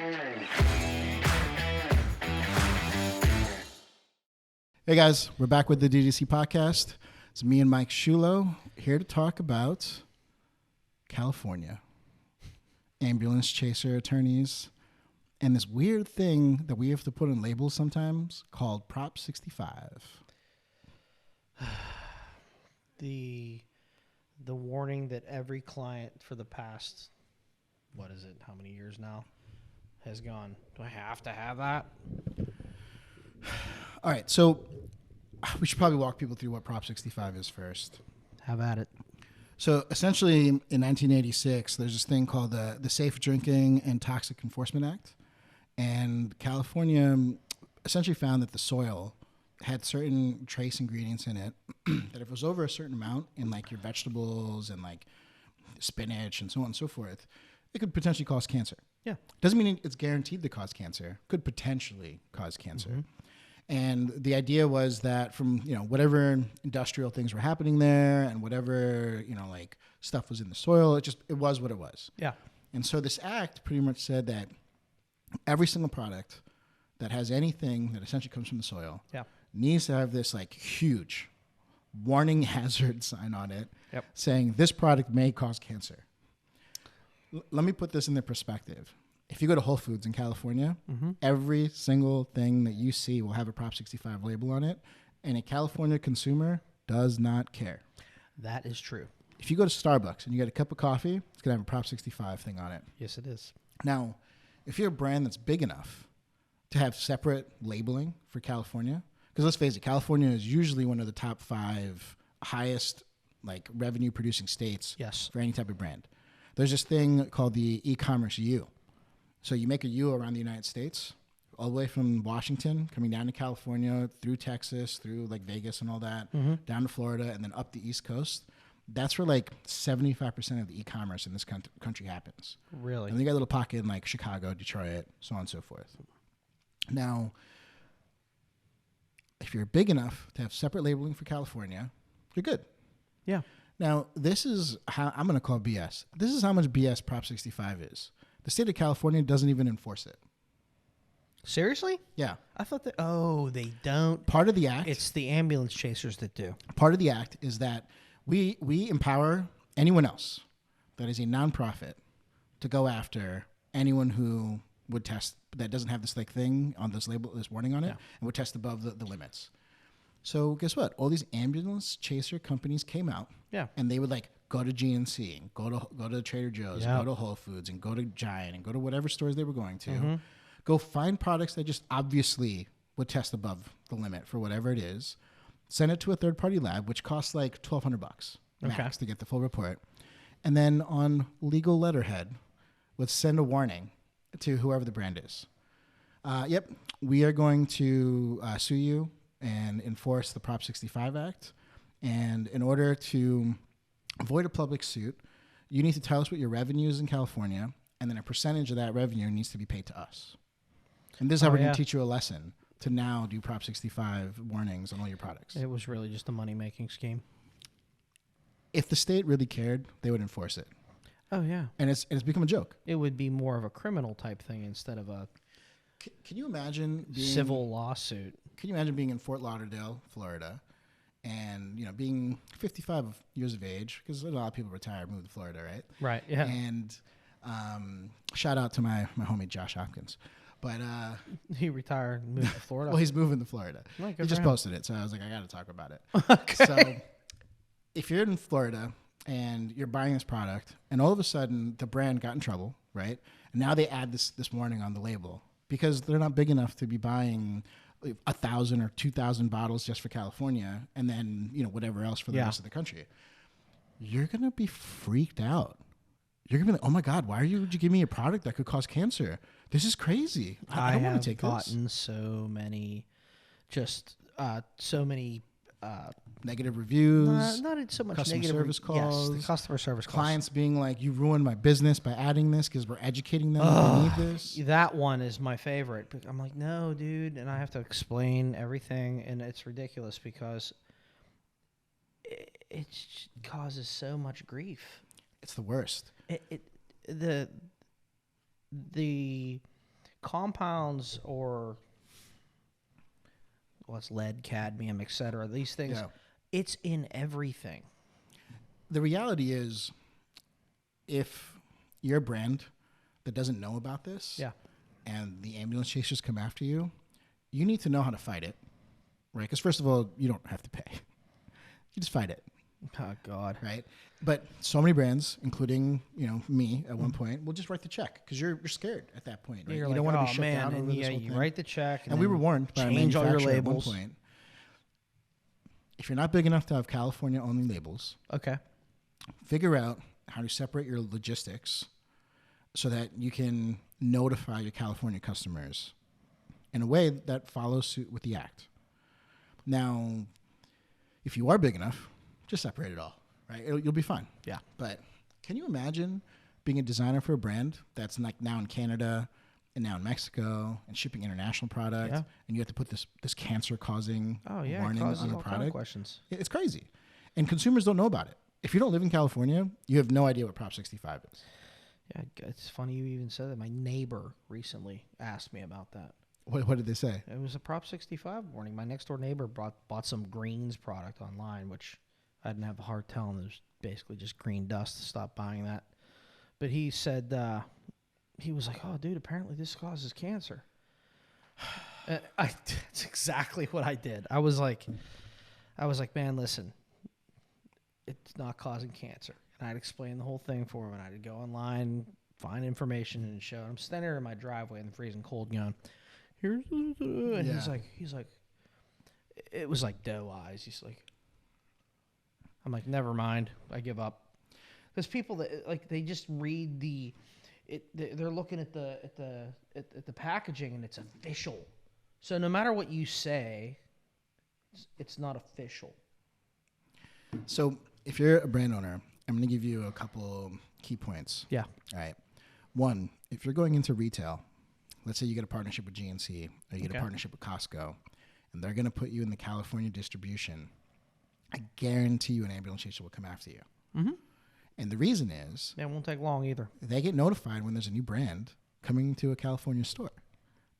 Hey guys, we're back with the DTC podcast. It's me and Mike Shulo here to talk about California, ambulance chaser attorneys, and this weird thing that we have to put in labels sometimes called Prop 65. The warning that every client for the past, what is it, how many years now, has gone, do I have to have that? All right, so we should probably walk people through what Prop 65 is first. Have at it. So essentially, in 1986, there's this thing called the Safe Drinking and Toxic Enforcement Act. And California essentially found that the soil had certain trace ingredients in it that if it was over a certain amount in like your vegetables and like spinach and so on and so forth, it could potentially cause cancer. Yeah. Doesn't mean it's guaranteed to cause cancer. Could potentially cause cancer. Mm-hmm. And the idea was that from, whatever industrial things were happening there and whatever, like stuff was in the soil, it was what it was. Yeah. And so this act pretty much said that every single product that has anything that essentially comes from the soil needs to have this like huge warning hazard sign on it saying this product may cause cancer. Let me put this in the perspective. If you go to Whole Foods in California, every single thing that you see will have a Prop 65 label on it, and a California consumer does not care. That is true. If you go to Starbucks and you get a cup of coffee, it's going to have a Prop 65 thing on it. Yes, it is. Now, if you're a brand that's big enough to have separate labeling for California, because let's face it, California is usually one of the top 5 highest like revenue producing states for any type of brand. There's this thing called the e-commerce U. So you make a U around the United States, all the way from Washington, coming down to California, through Texas, through like Vegas and all that, down to Florida, and then up the East Coast. That's where like 75% of the e-commerce in this country happens. Really? And they got a little pocket in like Chicago, Detroit, so on and so forth. Now, if you're big enough to have separate labeling for California, you're good. Yeah. Now, this is how I'm going to call BS. This is how much BS Prop 65 is. The state of California doesn't even enforce it. Seriously? Yeah. I thought that, they don't. Part of the act. It's the ambulance chasers that do. Part of the act is that we empower anyone else that is a nonprofit to go after anyone who would test, that doesn't have this like thing on this label, this warning on it, and would test above the limits. So guess what? All these ambulance chaser companies came out, and they would like go to GNC, and go to Trader Joe's, and go to Whole Foods, and go to Giant, and go to whatever stores they were going to. Go find products that just obviously would test above the limit for whatever it is. Send it to a third-party lab, which costs like $1,200 max to get the full report, and then on legal letterhead, would send a warning to whoever the brand is. We are going to sue you and enforce the Prop 65 Act. And in order to avoid a public suit, you need to tell us what your revenue is in California, and then a percentage of that revenue needs to be paid to us. And this is how we're going to teach you a lesson to now do Prop 65 warnings on all your products. It was really just a money-making scheme. If the state really cared, they would enforce it. Oh, yeah. And it's become a joke. It would be more of a criminal type thing instead of a Can you imagine being civil lawsuit? Can you imagine being in Fort Lauderdale, Florida, and being 55 years of age, because a lot of people retire, move to Florida, right? Right. Yeah. And shout out to my homie Josh Hopkins, but he retired and moved to Florida. Well, he's moving to Florida. Oh, he just posted it, so I was like, I got to talk about it. Okay. So if you're in Florida and you're buying this product, and all of a sudden the brand got in trouble, right? And now they add this warning on the label because they're not big enough to be buying 1,000 or 2,000 bottles just for California, and then whatever else for the rest of the country. You're gonna be freaked out. You're gonna be like, "Oh my God, would you give me a product that could cause cancer? This is crazy. I don't want to take this." I have gotten so many, negative reviews. Not so much customer negative service calls. Yes, the customer service calls. Clients being like, "You ruined my business by adding this because we're educating them. They need this." That one is my favorite. I'm like, no, dude, and I have to explain everything, and it's ridiculous because it causes so much grief. It's the worst. The compounds or what's lead, cadmium, etc. These things, Yeah. it's in everything. The reality is, if you're a brand that doesn't know about this, Yeah. and the ambulance chasers come after you, you need to know how to fight it, right? Because first of all, you don't have to pay. You just fight it, Oh God. right? But so many brands, including me at one point, will just write the check because you're scared at that point, right? You're you don't like, want to be oh shut man, down over and this yeah, whole you thing. write the check, And we were warned by a change all your manufacturer labels. at one point. If you're not big enough to have California-only labels, Okay. figure out how to separate your logistics so that you can notify your California customers in a way that follows suit with the act. Now, if you are big enough, just separate it all, right? You'll be fine. Yeah. But can you imagine being a designer for a brand that's like now in Canada and now in Mexico and shipping international product, Yeah. and you have to put this cancer-causing Oh yeah, it warning causes on the all kind of product? questions. It's crazy. And consumers don't know about it. If you don't live in California, you have no idea what Prop 65 is. Yeah, it's funny you even said that. My neighbor recently asked me about that. What did they say? It was a Prop 65 warning. My next door neighbor bought some greens product online, which I didn't have a hard telling. It was basically just green dust. Stop buying that. But he said, he was like, oh, dude, apparently this causes cancer. That's exactly what I did. I was like, man, listen, it's not causing cancer. And I'd explain the whole thing for him, and I'd go online, find information, and show him. I'm standing there in my driveway in the freezing cold going, here's, and Yeah. he's like, it was like doe eyes. He's like, I'm like, never mind. I give up. Because people that like they just read they're looking at the packaging and it's official. So no matter what you say, it's not official. So if you're a brand owner, I'm going to give you a couple key points. Yeah. All right. One, if you're going into retail, let's say you get a partnership with GNC or you get a partnership with Costco, and they're going to put you in the California distribution, I guarantee you an ambulance chaser will come after you. Mm-hmm. And the reason is It won't take long either. they get notified when there's a new brand coming to a California store.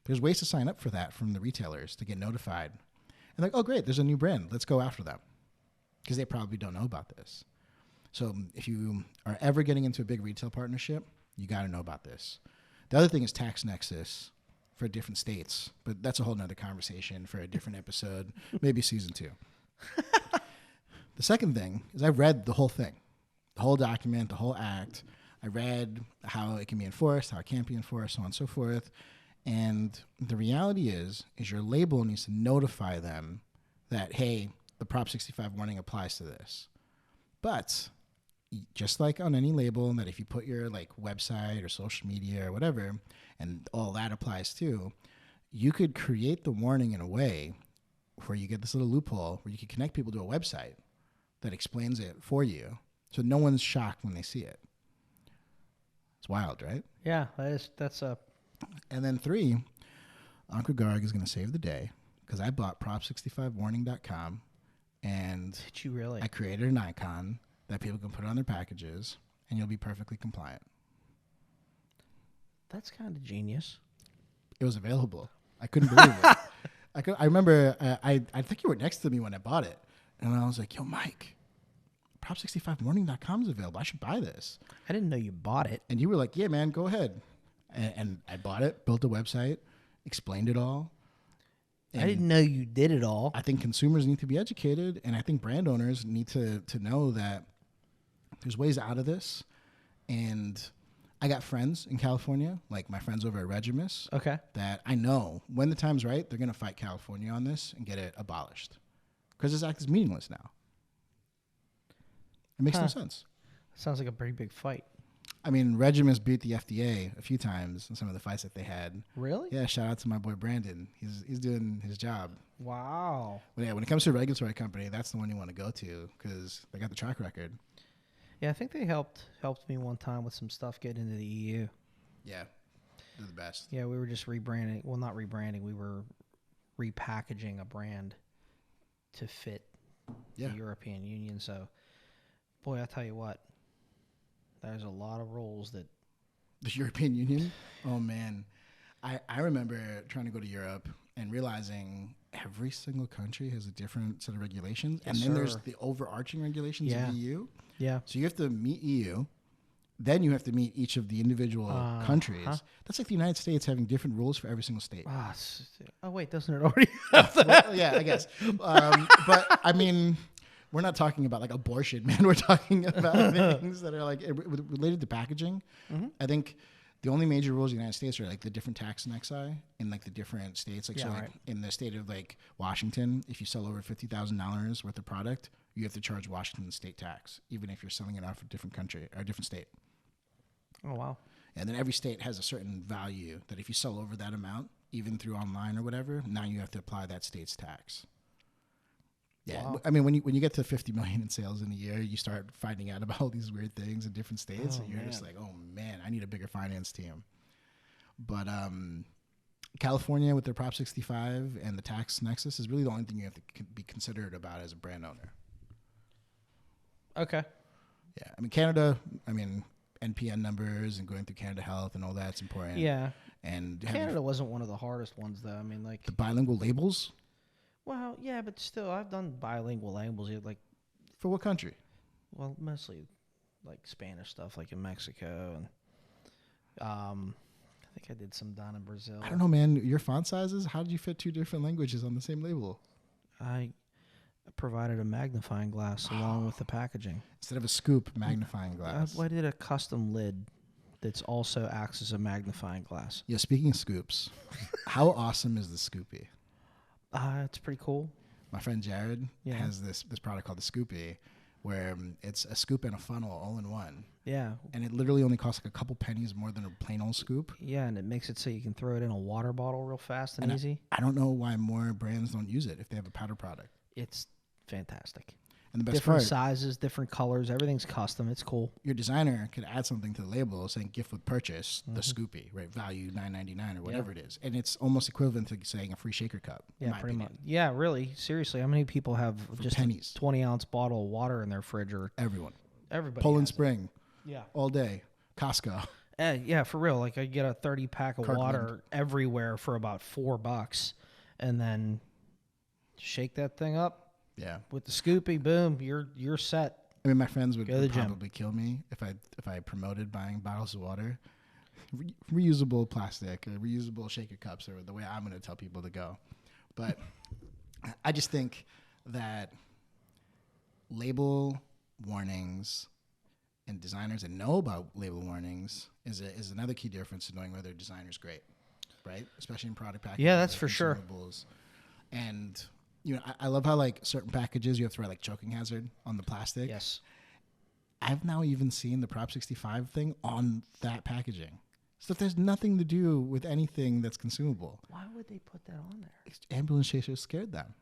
There's ways to sign up for that from the retailers to get notified. And like, oh, great, there's a new brand. Let's go after them. Because they probably don't know about this. So if you are ever getting into a big retail partnership, you got to know about this. The other thing is tax nexus for different states. But that's a whole nother conversation for a different episode, maybe season 2. The second thing is I read the whole thing. The whole document, the whole act. I read how it can be enforced, how it can't be enforced, so on and so forth. And the reality is your label needs to notify them that, hey, the Prop 65 warning applies to this. But just like on any label, that if you put your like website or social media or whatever, and all that applies too, you could create the warning in a way where you get this little loophole where you can connect people to a website that explains it for you. So no one's shocked when they see it. It's wild, right? Yeah, that's a. And then 3, Uncle Garg is going to save the day because I bought prop65warning.com and Did you really? I created an icon that people can put on their packages and you'll be perfectly compliant. That's kind of genius. It was available. I couldn't believe it. I remember I think you were next to me when I bought it. And I was like, yo, Mike, prop65warning.com is available. I should buy this. I didn't know you bought it. And you were like, yeah, man, go ahead. And I bought it, built a website, explained it all. And I didn't know you did it all. I think consumers need to be educated, and I think brand owners need to know that there's ways out of this. And I got friends in California, like my friends over at Regimus, Okay. that I know when the time's right, they're going to fight California on this and get it abolished. Because this act is meaningless now. It makes no sense. Sounds like a pretty big fight. I mean, Regimus beat the FDA a few times in some of the fights that they had. Really? Yeah, shout out to my boy Brandon. He's doing his job. Wow. But yeah, when it comes to a regulatory company, that's the one you want to go to because they got the track record. Yeah, I think they helped me one time with some stuff getting into the EU. Yeah, they're the best. Yeah, we were just rebranding. Well, not rebranding. We were repackaging a brand to fit the European Union. So, boy, I tell you what, there's a lot of roles that. The European Union? Oh, man. I remember trying to go to Europe and realizing every single country has a different set of regulations. Yes, and then sir. there's the overarching regulations Yeah. of EU. Yeah. So you have to meet EU. Then you have to meet each of the individual countries. That's like the United States having different rules for every single state. Oh, wait, doesn't it already have that? Well, yeah, I guess. But I mean, we're not talking about like abortion, man. We're talking about things that are like related to packaging. Mm-hmm. I think the only major rules in the United States are like the different tax and excise in like the different states. Like, Yeah, so like right. in the state of like Washington, if you sell over $50,000 worth of product, you have to charge Washington state tax, even if you're selling it off a different country or a different state. Oh, wow. And then every state has a certain value that if you sell over that amount, even through online or whatever, now you have to apply that state's tax. Yeah, Wow. I mean, when you get to 50 million in sales in a year, you start finding out about all these weird things in different states, and you're just like, oh man, I need a bigger finance team. But California with their Prop 65 and the tax nexus is really the only thing you have to be considerate about as a brand owner. Okay. Yeah, I mean Canada. I mean NPN numbers and going through Canada Health and all that's important. Yeah. And having Canada wasn't one of the hardest ones, though. I mean, like, the bilingual labels well, yeah, but still, I've done bilingual labels. Like, for what country? well, mostly like Spanish stuff, like in Mexico, and I think I did some down in Brazil. I don't know, man. Your font sizes. How did you fit two different languages on the same label? I provided a magnifying glass along with the packaging. Instead of a scoop magnifying glass. I did a custom lid that's also acts as a magnifying glass. Yeah, speaking of scoops, how awesome is the Scoopy? It's pretty cool. My friend Jared Yeah. has this product called the Scoopy, where it's a scoop and a funnel all in one. Yeah. And it literally only costs like a couple pennies more than a plain old scoop. Yeah, and it makes it so you can throw it in a water bottle real fast and And easy. I don't know why more brands don't use it if they have a powder product. It's fantastic. And the best Different part, sizes, different colors, everything's custom. It's cool. your designer could add something to the label saying gift with purchase, the Scoopy, right? Value $9.99 or whatever it is. And it's almost equivalent to saying a free shaker cup. in Yeah, my pretty opinion. much. Yeah, really. Seriously, how many people have just pennies. a 20-ounce bottle of water in their fridge? Or Everyone. everybody. Poland has it. Spring, Yeah. all day. Costco. Yeah, for real. Like, I get a 30-pack of Kirkland. water everywhere for about $4, and then shake that thing up Yeah. with the Scoopy. Boom, you're set. I mean, my friends would Go to the gym. probably kill me if I promoted buying bottles of water. Reusable plastic or reusable shaker cups are the way I'm going to tell people to go. But I just think that label warnings and designers that know about label warnings is another key difference in knowing whether a designer's great, right? Especially in product packaging. Yeah, that's or for sure. consumables. And you know, I love how like certain packages you have to write like choking hazard on the plastic. Yes. I've now even seen the Prop 65 thing on that packaging. So there's nothing to do with anything that's consumable. Why would they put that on there? Ambulance chasers scared them.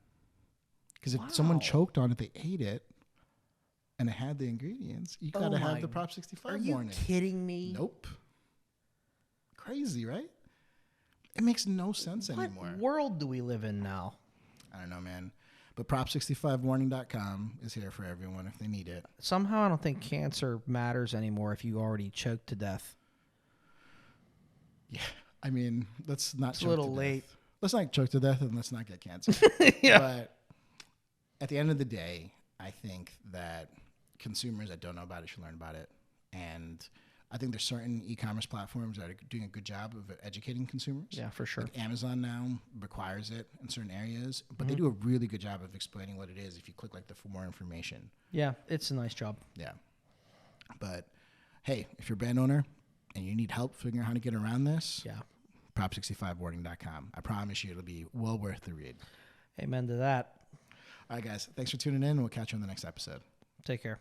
Because if someone Wow. choked on it, they ate it, and it had the ingredients, you got to have the Prop 65 Are you warning. kidding me? Nope. Crazy, right? It makes no sense What anymore. world do we live in now? I don't know, man. But prop65warning.com is here for everyone if they need it. Somehow I don't think cancer matters anymore if you already choked to death. Yeah. I mean, let's not It's a choke little to late. death. Let's not choke to death and let's not get cancer. Yeah. But at the end of the day, I think that consumers that don't know about it should learn about it. And I think there's certain e-commerce platforms that are doing a good job of educating consumers. Yeah, for sure. Like Amazon now requires it in certain areas, but they do a really good job of explaining what it is if you click like the for more information. Yeah, it's a nice job. Yeah. But hey, if you're a brand owner and you need help figuring out how to get around this, Yeah. prop65warning.com. I promise you it'll be well worth the read. Amen to that. All right, guys. Thanks for tuning in. We'll catch you on the next episode. Take care.